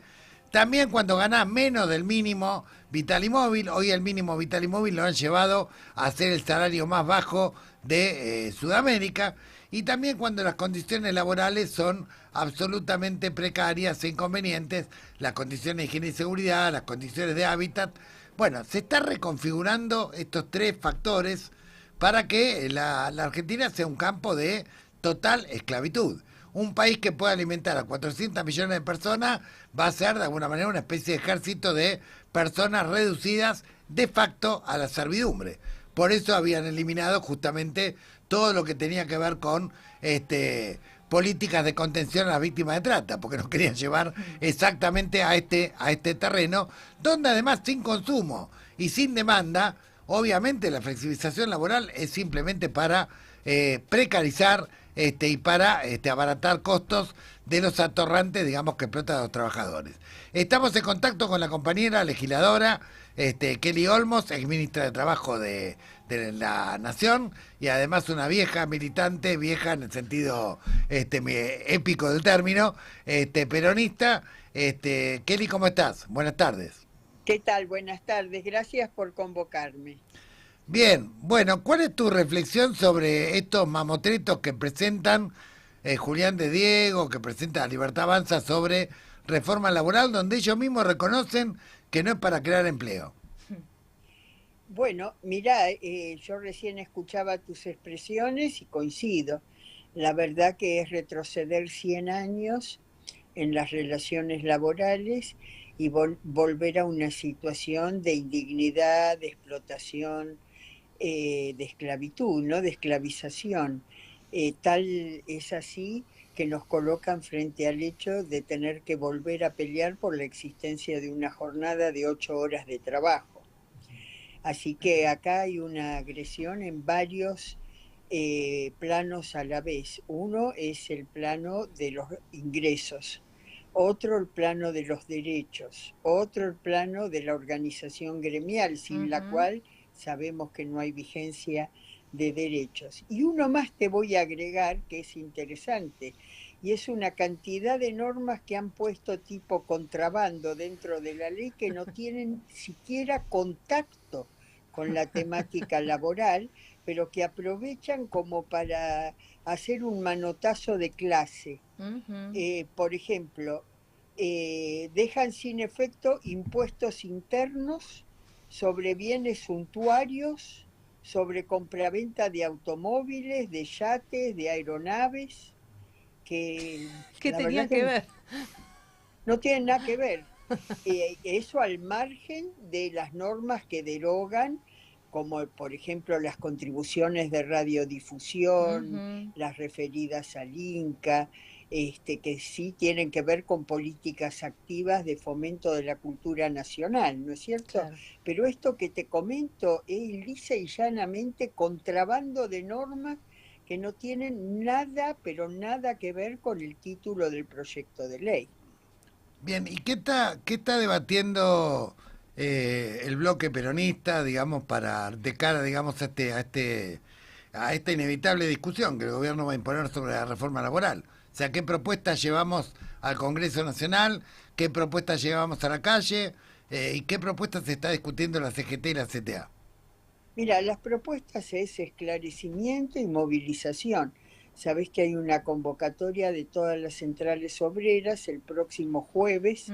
También cuando ganás menos del mínimo vital y móvil. Hoy el mínimo vital y móvil lo han llevado a ser el salario más bajo de Sudamérica. Y también cuando las condiciones laborales son absolutamente precarias e inconvenientes, las condiciones de higiene y seguridad, las condiciones de hábitat. Bueno, se está reconfigurando estos tres factores para que la Argentina sea un campo de total esclavitud. Un país que pueda alimentar a 400 millones de personas va a ser de alguna manera una especie de ejército de personas reducidas de facto a la servidumbre. Por eso habían eliminado justamente todo lo que tenía que ver con políticas de contención a las víctimas de trata, porque nos querían llevar exactamente a este terreno, donde además sin consumo y sin demanda, obviamente la flexibilización laboral es simplemente para precarizar y para abaratar costos de los atorrantes, digamos, que explotan a los trabajadores. Estamos en contacto con la compañera legisladora Kelly Olmos, exministra de Trabajo de la Nación, y además una vieja militante, vieja en el sentido épico del término, peronista. Kelly, ¿cómo estás? Buenas tardes. ¿Qué tal? Buenas tardes. Gracias por convocarme. Bien, bueno, ¿cuál es tu reflexión sobre estos mamotretos que presentan Julián de Diego, que presenta Libertad Avanza sobre reforma laboral, donde ellos mismos reconocen que no es para crear empleo? Bueno, mirá, yo recién escuchaba tus expresiones y coincido. La verdad que es retroceder 100 años en las relaciones laborales y volver a una situación de indignidad, de explotación, de esclavitud, ¿no? De esclavización. Tal es así que nos colocan frente al hecho de tener que volver a pelear por la existencia de una jornada de 8 horas de trabajo. Así que acá hay una agresión en varios planos a la vez. Uno es el plano de los ingresos, otro el plano de los derechos, otro el plano de la organización gremial, sin la cual sabemos que no hay vigencia de derechos. Y uno más te voy a agregar que es interesante, y es una cantidad de normas que han puesto tipo contrabando dentro de la ley que no tienen siquiera contacto con la temática laboral, pero que aprovechan como para hacer un manotazo de clase. Por ejemplo, dejan sin efecto impuestos internos sobre bienes suntuarios, sobre compraventa de automóviles, de yates, de aeronaves, que ¿Qué tenía que ver? No tienen nada que ver. Eso al margen de las normas que derogan, como por ejemplo las contribuciones de radiodifusión, las referidas al Inca, que sí tienen que ver con políticas activas de fomento de la cultura nacional, ¿no es cierto? Claro. Pero esto que te comento es lisa y llanamente contrabando de normas que no tienen nada, pero nada que ver con el título del proyecto de ley. Bien, ¿y qué está debatiendo el bloque peronista, digamos, de cara, digamos, a esta inevitable discusión que el gobierno va a imponer sobre la reforma laboral? O sea, ¿qué propuestas llevamos al Congreso Nacional? ¿Qué propuestas llevamos a la calle? ¿Y qué propuestas se está discutiendo la CGT y la CTA? Mira, las propuestas es esclarecimiento y movilización. Sabés que hay una convocatoria de todas las centrales obreras el próximo jueves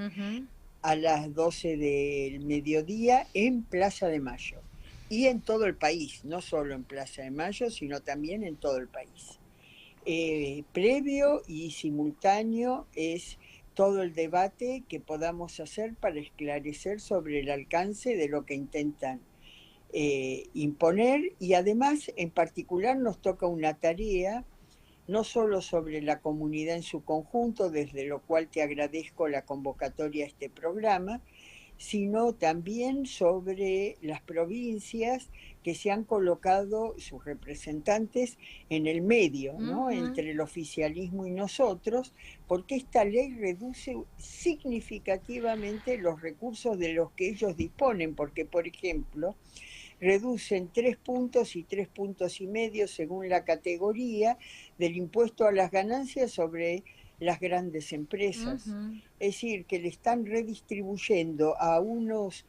a las 12 del mediodía en Plaza de Mayo. Y en todo el país, no solo en Plaza de Mayo, sino también en todo el país. Previo y simultáneo es todo el debate que podamos hacer para esclarecer sobre el alcance de lo que intentan imponer, y además en particular nos toca una tarea no solo sobre la comunidad en su conjunto, desde lo cual te agradezco la convocatoria a este programa, sino también sobre las provincias que se han colocado sus representantes en el medio, ¿no? Entre el oficialismo y nosotros, porque esta ley reduce significativamente los recursos de los que ellos disponen, porque, por ejemplo, reducen 3 puntos y 3,5 puntos según la categoría del impuesto a las ganancias sobre las grandes empresas. Es decir, que le están redistribuyendo a unos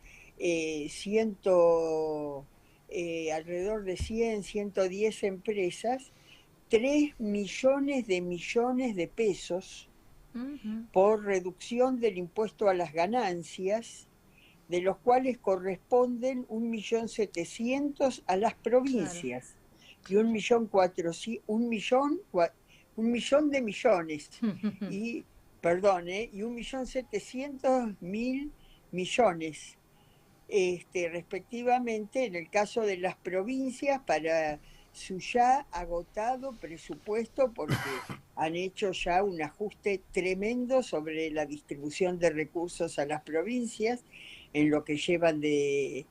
alrededor de 100, 110 empresas, 3 millones de pesos por reducción del impuesto a las ganancias, de los cuales corresponden 1.700.000 a las provincias, claro, y 1.700.000 millones, respectivamente, en el caso de las provincias, para su ya agotado presupuesto, porque han hecho ya un ajuste tremendo sobre la distribución de recursos a las provincias en lo que llevan de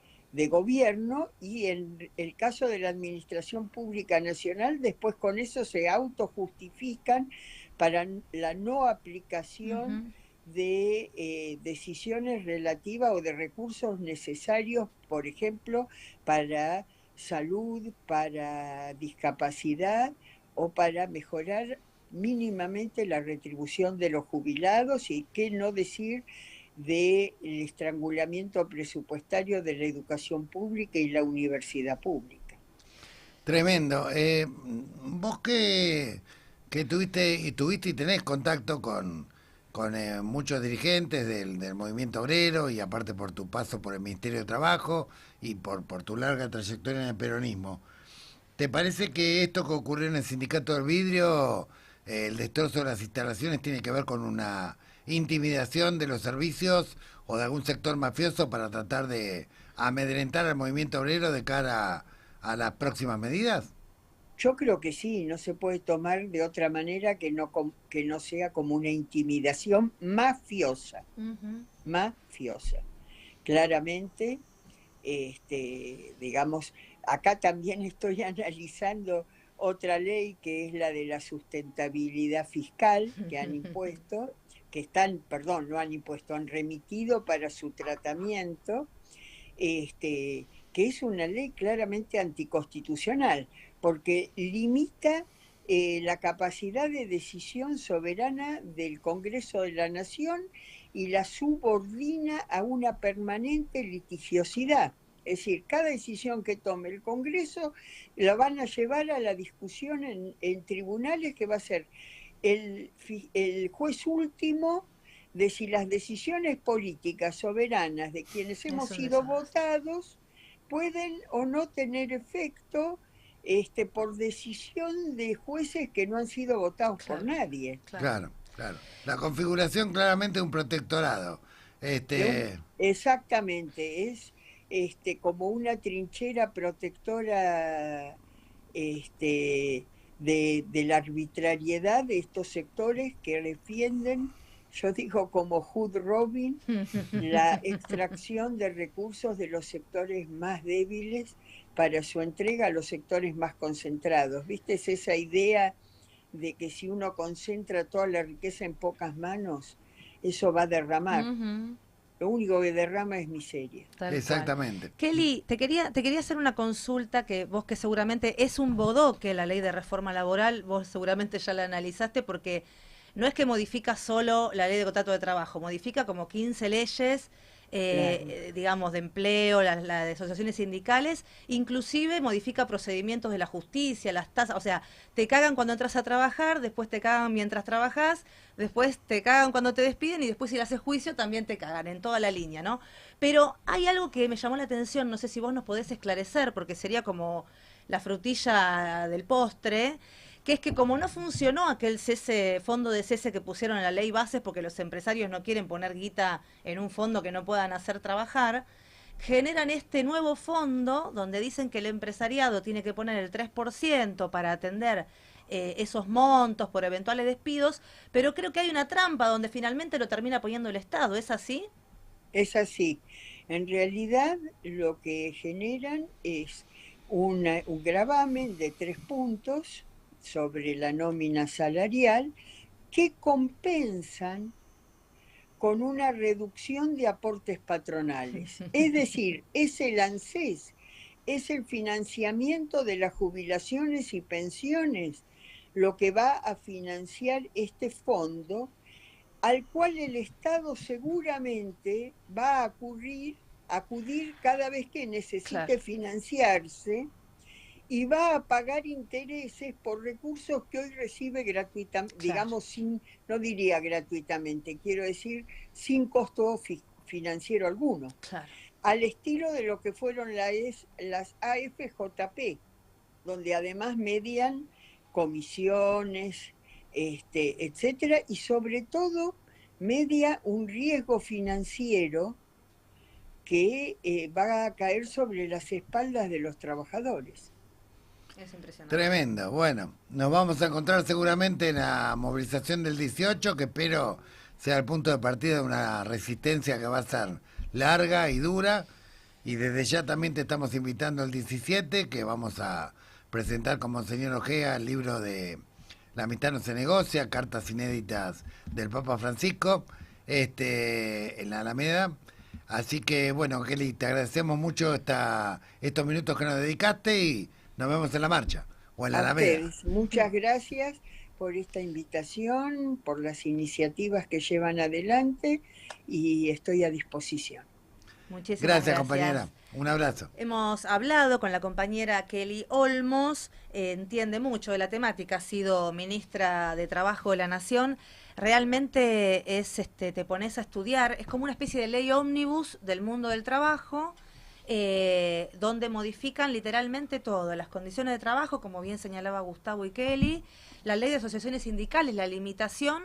gobierno, y en el caso de la Administración Pública Nacional, después con eso se autojustifican para la no aplicación de decisiones relativas o de recursos necesarios, por ejemplo, para salud, para discapacidad o para mejorar mínimamente la retribución de los jubilados, y qué no decir del estrangulamiento presupuestario de la educación pública y la universidad pública. Tremendo. Vos que tuviste y tenés contacto con muchos dirigentes del movimiento obrero, y aparte por tu paso por el Ministerio de Trabajo y por tu larga trayectoria en el peronismo, ¿te parece que esto que ocurrió en el Sindicato del Vidrio, el destrozo de las instalaciones, tiene que ver con una intimidación de los servicios o de algún sector mafioso para tratar de amedrentar al movimiento obrero de cara a las próximas medidas? Yo creo que sí, no se puede tomar de otra manera que no sea como una intimidación mafiosa. Mafiosa. Claramente, digamos, acá también estoy analizando otra ley que es la de la sustentabilidad fiscal que han impuesto, han remitido para su tratamiento, que es una ley claramente anticonstitucional, porque limita la capacidad de decisión soberana del Congreso de la Nación y la subordina a una permanente litigiosidad. Es decir, cada decisión que tome el Congreso la van a llevar a la discusión en tribunales, que va a ser el juez último de si las decisiones políticas soberanas de quienes hemos sido votados pueden o no tener efecto por decisión de jueces que no han sido votados por nadie. Claro. La configuración claramente de un protectorado. Exactamente, es como una trinchera protectora de la arbitrariedad de estos sectores que defienden, yo digo como Hood Robin, la extracción de recursos de los sectores más débiles para su entrega a los sectores más concentrados. ¿Viste? Es esa idea de que si uno concentra toda la riqueza en pocas manos, eso va a derramar. Lo único que derrama es miseria. Exactamente. Kelly, te quería hacer una consulta que vos que seguramente es un bodoque la ley de reforma laboral, vos seguramente ya la analizaste porque no es que modifica solo la ley de contrato de trabajo, modifica como 15 leyes, digamos, de empleo, la de asociaciones sindicales, inclusive modifica procedimientos de la justicia, las tasas, o sea, te cagan cuando entras a trabajar, después te cagan mientras trabajás, después te cagan cuando te despiden y después si le haces juicio también te cagan, en toda la línea, ¿no? Pero hay algo que me llamó la atención, no sé si vos nos podés esclarecer, porque sería como la frutilla del postre, que es que como no funcionó aquel fondo de cese que pusieron en la ley bases porque los empresarios no quieren poner guita en un fondo que no puedan hacer trabajar, generan este nuevo fondo donde dicen que el empresariado tiene que poner el 3% para atender esos montos por eventuales despidos, pero creo que hay una trampa donde finalmente lo termina poniendo el Estado, ¿es así? Es así. En realidad lo que generan es un gravamen de 3 puntos sobre la nómina salarial que compensan con una reducción de aportes patronales. Es decir, es el ANSES, es el financiamiento de las jubilaciones y pensiones lo que va a financiar este fondo al cual el Estado seguramente va a acudir cada vez que necesite financiarse y va a pagar intereses por recursos que hoy recibe gratuitamente, digamos, no diría gratuitamente, quiero decir, sin costo financiero alguno. Al estilo de lo que fueron las AFJP, donde además median comisiones, etcétera, y sobre todo media un riesgo financiero que va a caer sobre las espaldas de los trabajadores. Es impresionante. Tremendo. Bueno, nos vamos a encontrar seguramente en la movilización del 18, que espero sea el punto de partida de una resistencia que va a ser larga y dura. Y desde ya también te estamos invitando el 17, que vamos a presentar con Monseñor Ojea el libro de La amistad no se negocia, cartas inéditas del Papa Francisco, en la Alameda. Así que, bueno, Kelly, te agradecemos mucho estos minutos que nos dedicaste y nos vemos en la marcha o en la Alameda. Muchas gracias por esta invitación, por las iniciativas que llevan adelante y estoy a disposición. Muchísimas gracias, compañera. Un abrazo. Hemos hablado con la compañera Kelly Olmos, entiende mucho de la temática, ha sido ministra de Trabajo de la Nación. Realmente es, te pones a estudiar, es como una especie de ley ómnibus del mundo del trabajo, donde modifican literalmente todo, las condiciones de trabajo, como bien señalaba Gustavo y Kelly, la ley de asociaciones sindicales, la limitación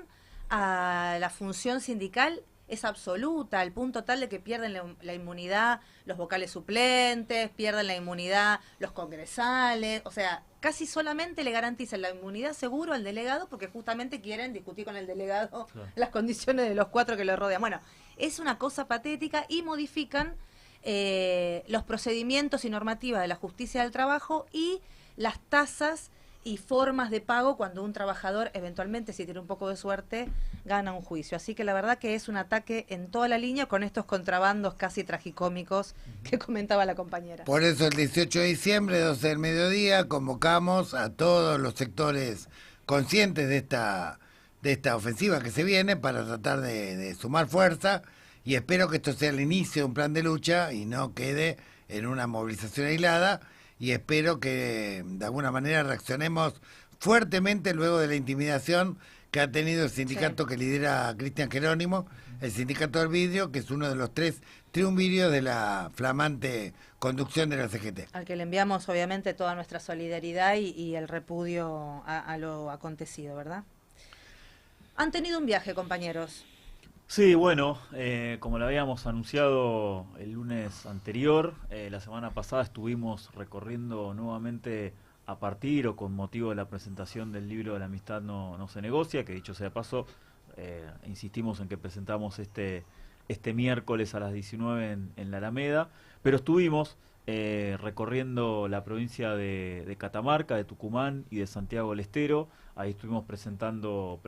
a la función sindical es absoluta, al punto tal de que pierden la inmunidad los vocales suplentes, pierden la inmunidad los congresales, o sea, casi solamente le garantizan la inmunidad seguro al delegado porque justamente quieren discutir con el delegado las condiciones de los 4 que lo rodean. Bueno, es una cosa patética y modifican los procedimientos y normativas de la justicia del trabajo y las tasas y formas de pago cuando un trabajador eventualmente, si tiene un poco de suerte, gana un juicio. Así que la verdad que es un ataque en toda la línea con estos contrabandos casi tragicómicos que comentaba la compañera. Por eso el 18 de diciembre, 12 del mediodía, convocamos a todos los sectores conscientes de esta ofensiva que se viene para tratar de sumar fuerza, y espero que esto sea el inicio de un plan de lucha y no quede en una movilización aislada. Y espero que de alguna manera reaccionemos fuertemente luego de la intimidación que ha tenido el sindicato que lidera Cristian Jerónimo, el sindicato del vidrio, que es uno de los 3 triunvirios de la flamante conducción de la CGT. Al que le enviamos obviamente toda nuestra solidaridad y el repudio a lo acontecido, ¿verdad? Han tenido un viaje, compañeros. Sí, bueno, como lo habíamos anunciado el lunes anterior, la semana pasada estuvimos recorriendo nuevamente a partir o con motivo de la presentación del libro de la amistad no se negocia, que dicho sea de paso, insistimos en que presentamos este miércoles a las 19 en la Alameda, pero estuvimos recorriendo la provincia de Catamarca, de Tucumán y de Santiago del Estero. Ahí estuvimos presentando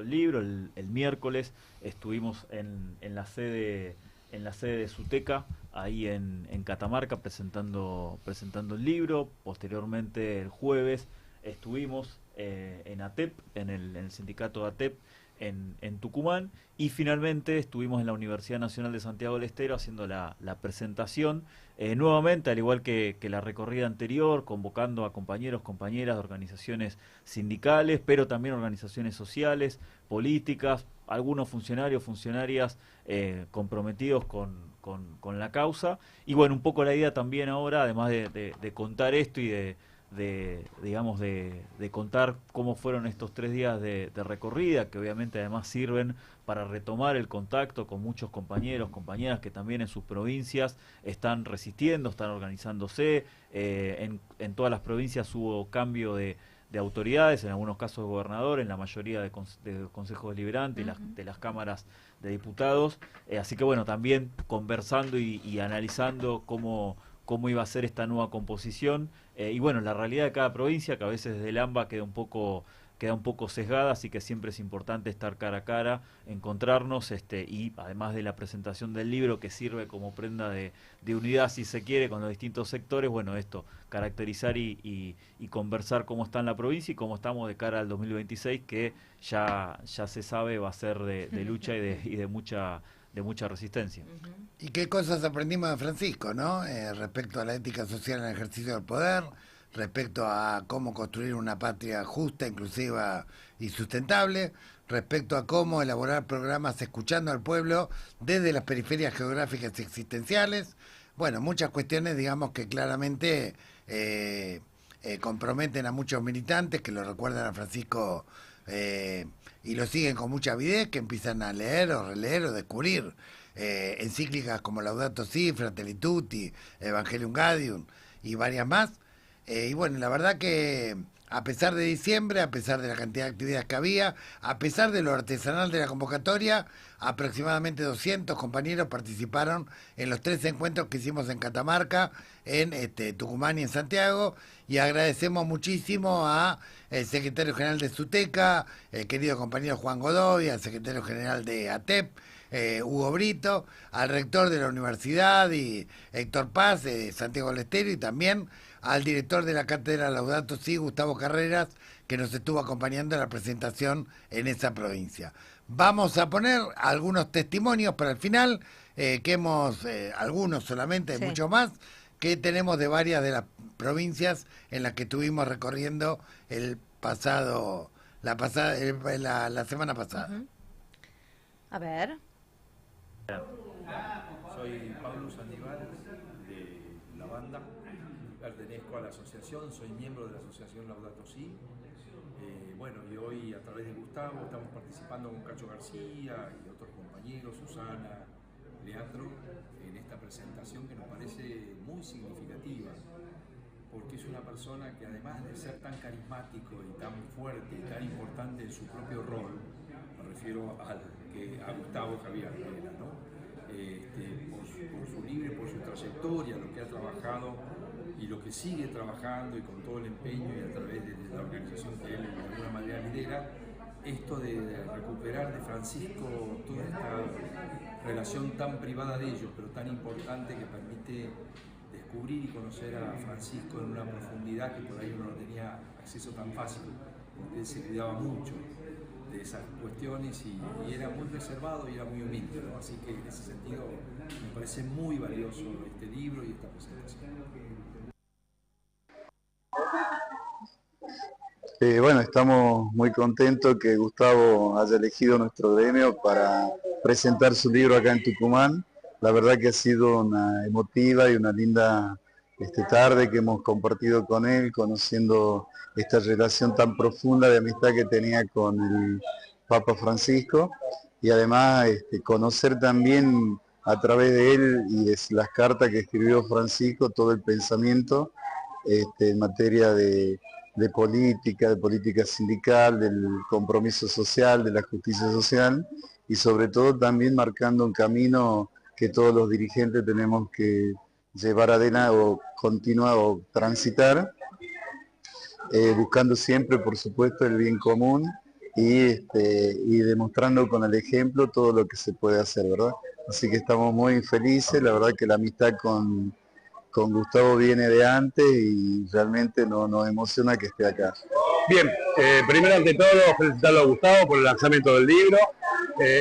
el libro. El miércoles estuvimos en la sede de Suteca, ahí en Catamarca, presentando el libro. Posteriormente, el jueves, estuvimos en ATEP, en el sindicato de ATEP, en Tucumán, y finalmente estuvimos en la Universidad Nacional de Santiago del Estero haciendo la presentación, nuevamente, al igual que la recorrida anterior, convocando a compañeros, compañeras de organizaciones sindicales, pero también organizaciones sociales, políticas, algunos funcionarios, funcionarias comprometidos con la causa. Y bueno, un poco la idea también ahora, además de contar esto y de contar cómo fueron estos 3 días de recorrida, que obviamente además sirven para retomar el contacto con muchos compañeros, compañeras que también en sus provincias están resistiendo, están organizándose. En todas las provincias hubo cambio de autoridades, en algunos casos de gobernador, en la mayoría de consejos deliberantes, de las cámaras de diputados. Así que bueno, también conversando y analizando cómo iba a ser esta nueva composición, y bueno, la realidad de cada provincia, que a veces desde el AMBA queda un poco sesgada, así que siempre es importante estar cara a cara, encontrarnos, y además de la presentación del libro, que sirve como prenda de unidad, si se quiere, con los distintos sectores, bueno, esto, caracterizar y conversar cómo está en la provincia y cómo estamos de cara al 2026, que ya se sabe va a ser de lucha y de mucha resistencia. ¿Y qué cosas aprendimos de Francisco, no? Respecto a la ética social en el ejercicio del poder, respecto a cómo construir una patria justa, inclusiva y sustentable, respecto a cómo elaborar programas escuchando al pueblo desde las periferias geográficas y existenciales. Bueno, muchas cuestiones, digamos, que claramente comprometen a muchos militantes que lo recuerdan a Francisco y lo siguen con mucha avidez, que empiezan a leer o releer o descubrir encíclicas como Laudato Si, Fratelli Tutti, Evangelium Gaudium y varias más. Y bueno, la verdad que a pesar de diciembre, a pesar de la cantidad de actividades que había, a pesar de lo artesanal de la convocatoria, aproximadamente 200 compañeros participaron en los 3 encuentros que hicimos en Catamarca, en Tucumán y en Santiago, y agradecemos muchísimo al secretario general de Suteca, el querido compañero Juan Godoy, al secretario general de ATEP, Hugo Brito, al rector de la universidad y Héctor Paz de Santiago del Estero, y también al director de la cátedra Laudato Si, Gustavo Carreras, que nos estuvo acompañando en la presentación en esa provincia. Vamos a poner algunos testimonios para el final, que hemos, algunos solamente, hay muchos más, que tenemos de varias de las provincias en las que estuvimos recorriendo la semana pasada. A ver. Soy Pablo Sandival, de la banda, pertenezco a la asociación, soy miembro de la asociación Laudato Si. Bueno, y hoy a través de Gustavo estamos participando con Cacho García y otros compañeros, Susana, Leandro, en esta presentación que nos parece muy significativa, porque es una persona que además de ser tan carismático y tan fuerte y tan importante en su propio rol, me refiero a Gustavo Javier Herrera, ¿no? Por su libro, por su trayectoria, lo que ha trabajado y lo que sigue trabajando, y con todo el empeño y a través de la organización que él de alguna manera lidera, esto de recuperar de Francisco toda esta relación tan privada de ellos, pero tan importante, que permite descubrir y conocer a Francisco en una profundidad que por ahí uno no tenía acceso tan fácil, porque él se cuidaba mucho de esas cuestiones y era muy reservado y era muy humilde, ¿no? Así que en ese sentido me parece muy valioso este libro y esta presentación. Bueno, estamos muy contentos que Gustavo haya elegido nuestro gremio para presentar su libro acá en Tucumán. La verdad que ha sido una emotiva y una linda tarde que hemos compartido con él, conociendo esta relación tan profunda de amistad que tenía con el Papa Francisco, y además conocer también a través de él y de las cartas que escribió Francisco todo el pensamiento en materia de política sindical, del compromiso social, de la justicia social, y sobre todo también marcando un camino que todos los dirigentes tenemos que llevar adelante o continuar o transitar, buscando siempre, por supuesto, el bien común y demostrando con el ejemplo todo lo que se puede hacer, ¿verdad? Así que estamos muy felices, la verdad que la amistad con Gustavo viene de antes y realmente nos emociona que esté acá. Bien, primero ante todo felicitarlo a Gustavo por el lanzamiento del libro.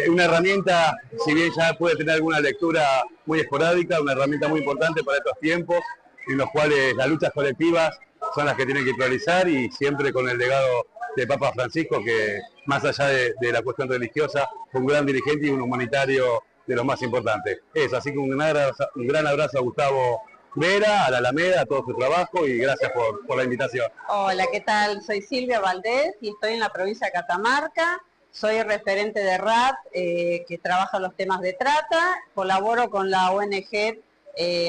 Una herramienta, si bien ya puede tener alguna lectura muy esporádica, una herramienta muy importante para estos tiempos en los cuales las luchas colectivas son las que tienen que priorizar, y siempre con el legado de Papa Francisco, que más allá de la cuestión religiosa, fue un gran dirigente y un humanitario de los más importantes. Así que un gran abrazo a Gustavo Vera, a la Alameda, a todo su trabajo, y gracias por la invitación. Hola, ¿qué tal? Soy Silvia Valdés y estoy en la provincia de Catamarca. Soy referente de RAT, que trabaja los temas de trata. Colaboro con la ONG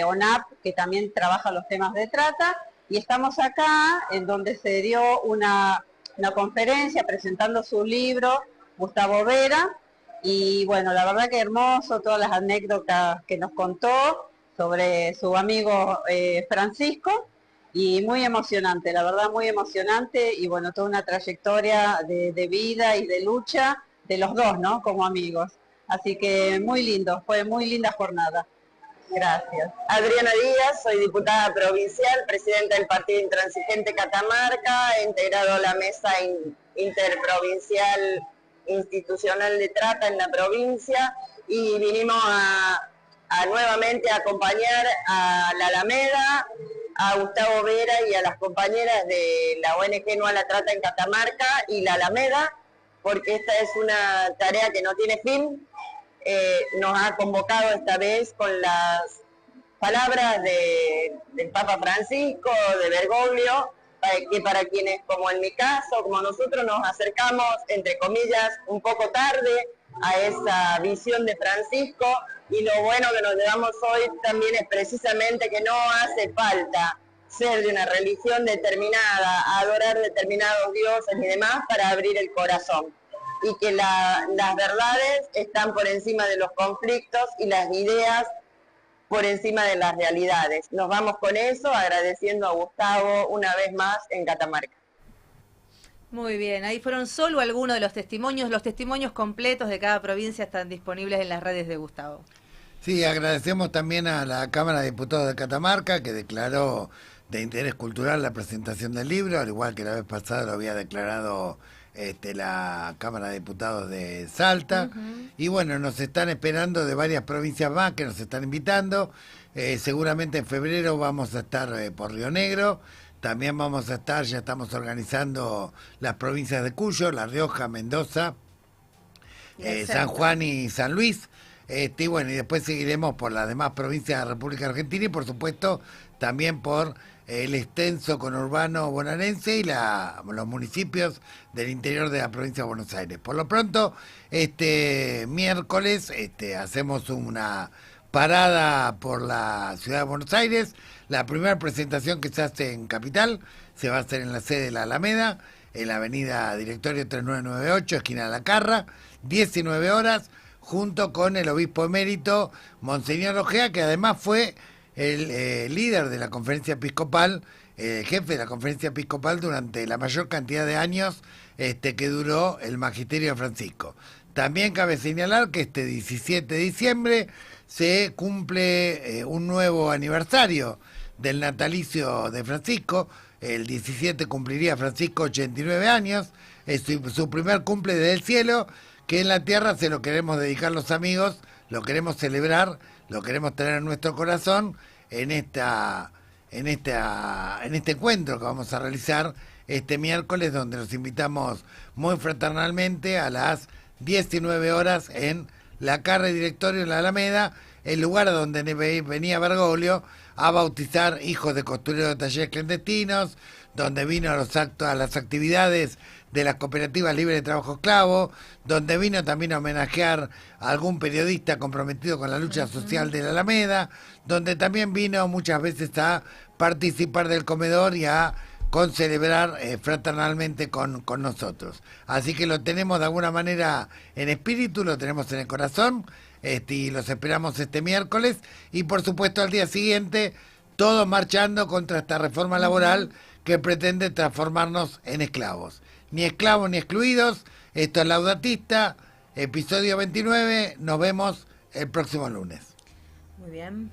ONAP, que también trabaja los temas de trata. Y estamos acá, en donde se dio una conferencia presentando su libro, Gustavo Vera. Y bueno, la verdad que hermoso, todas las anécdotas que nos contó sobre su amigo Francisco, y muy emocionante, la verdad muy emocionante, y bueno, toda una trayectoria de vida y de lucha de los dos, ¿no? Como amigos. Así que muy lindo, fue muy linda jornada. Gracias. Adriana Díaz, soy diputada provincial, presidenta del Partido Intransigente Catamarca, he integrado la mesa interprovincial institucional de trata en la provincia, y vinimos a nuevamente a acompañar a la Alameda, a Gustavo Vera y a las compañeras de la ONG No a la Trata en Catamarca y la Alameda, porque esta es una tarea que no tiene fin. Nos ha convocado esta vez con las palabras del Papa Francisco, de Bergoglio, que para quienes, como en mi caso, como nosotros, nos acercamos, entre comillas, un poco tarde a esa visión de Francisco, y lo bueno que nos llevamos hoy también es precisamente que no hace falta ser de una religión determinada, adorar determinados dioses y demás para abrir el corazón, y que las verdades están por encima de los conflictos y las ideas por encima de las realidades. Nos vamos con eso, agradeciendo a Gustavo una vez más en Catamarca. Muy bien, ahí fueron solo algunos de los testimonios completos de cada provincia están disponibles en las redes de Gustavo. Sí, agradecemos también a la Cámara de Diputados de Catamarca, que declaró de interés cultural la presentación del libro, al igual que la vez pasada lo había declarado la Cámara de Diputados de Salta. Y bueno, nos están esperando de varias provincias más que nos están invitando. Seguramente en febrero vamos a estar por Río Negro. También vamos a estar, ya estamos organizando las provincias de Cuyo, La Rioja, Mendoza, San Juan y San Luis. Y bueno, y después seguiremos por las demás provincias de la República Argentina, y por supuesto también por el extenso conurbano bonaerense y los municipios del interior de la provincia de Buenos Aires. Por lo pronto, miércoles hacemos una parada por la ciudad de Buenos Aires. La primera presentación que se hace en Capital se va a hacer en la sede de la Alameda, en la avenida Directorio 3998, esquina de la Carra, 19 horas, junto con el obispo emérito, Monseñor Ojea, que además fue el líder de la conferencia episcopal, jefe de la conferencia episcopal durante la mayor cantidad de años que duró el magisterio de Francisco. También cabe señalar que este 17 de diciembre se cumple un nuevo aniversario del natalicio de Francisco. El 17 cumpliría Francisco 89 años, es su primer cumple desde el cielo, que en la tierra se lo queremos dedicar los amigos, lo queremos celebrar, lo queremos tener en nuestro corazón en este encuentro que vamos a realizar este miércoles, donde los invitamos muy fraternalmente a las 19 horas en la Carre Directorio en la Alameda, el lugar a donde venía Bergoglio a bautizar hijos de costureros de talleres clandestinos, donde vino a las actividades de las cooperativas libres de trabajo esclavo, donde vino también a homenajear a algún periodista comprometido con la lucha social de la Alameda, donde también vino muchas veces a participar del comedor y a celebrar fraternalmente con nosotros. Así que lo tenemos de alguna manera en espíritu, lo tenemos en el corazón, y los esperamos este miércoles, y por supuesto al día siguiente, todos marchando contra esta reforma laboral que pretende transformarnos en esclavos. Ni esclavos ni excluidos. Esto es Laudatista, episodio 29. Nos vemos el próximo lunes. Muy bien.